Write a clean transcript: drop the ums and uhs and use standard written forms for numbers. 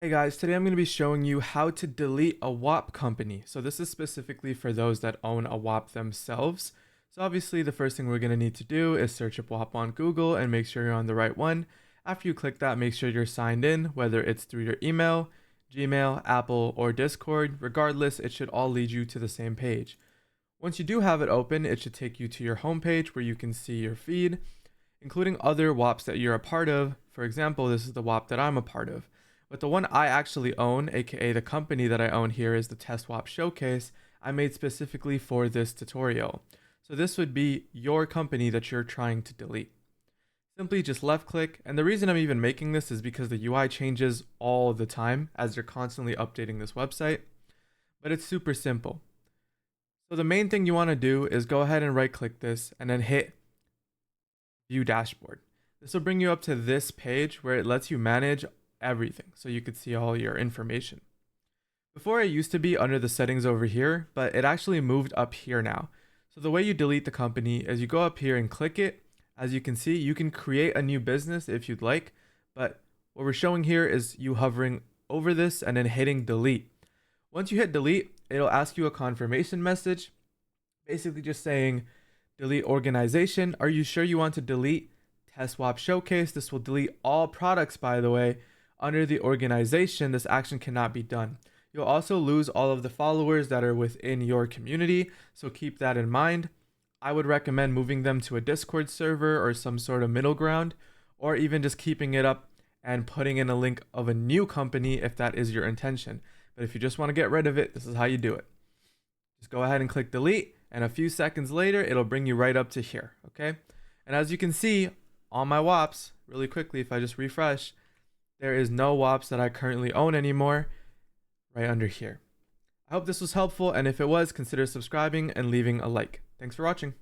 Hey guys, today I'm going to be showing you how to delete a Whop company. So this is specifically for those that own a Whop themselves. So obviously the first thing we're going to need to do is search up Whop on Google and make sure you're on the right one. After you click that, make sure you're signed in, whether it's through your email, Gmail, Apple, or Discord. Regardless, it should all lead you to the same page. Once you do have it open, it should take you to your homepage where you can see your feed, including other Whops that you're a part of. For example, this is the Whop that I'm a part of. But the one I actually own, aka the company that I own here, is the Test Whop Showcase I made specifically for this tutorial. So this would be your company that you're trying to delete. Simply just left click, and the reason I'm even making this is because the UI changes all the time as they're constantly updating this website. But it's super simple. So the main thing you want to do is go ahead and right click this and then hit View Dashboard. This will bring you up to this page where it lets you manage everything, so you could see all your information. Before, it used to be under the settings over here, but it actually moved up here now. So the way you delete the company is you go up here and click it. As you can see, you can create a new business if you'd like, but what we're showing here is you hovering over this and then hitting delete. Once you hit delete, it'll ask you a confirmation message, basically just saying delete organization. Are you sure you want to delete Test Whop Showcase? This will delete all products, by the way. Under the organization, this action cannot be done. You'll also lose all of the followers that are within your community, so keep that in mind. I would recommend moving them to a Discord server or some sort of middle ground, or even just keeping it up and putting in a link of a new company if that is your intention. But if you just want to get rid of it, this is how you do it. Just go ahead and click delete, and a few seconds later, it'll bring you right up to here, okay? And as you can see, on my Whops, really quickly, if I just refresh, there is no Whops that I currently own anymore right under here. I hope this was helpful, and if it was, consider subscribing and leaving a like. Thanks for watching.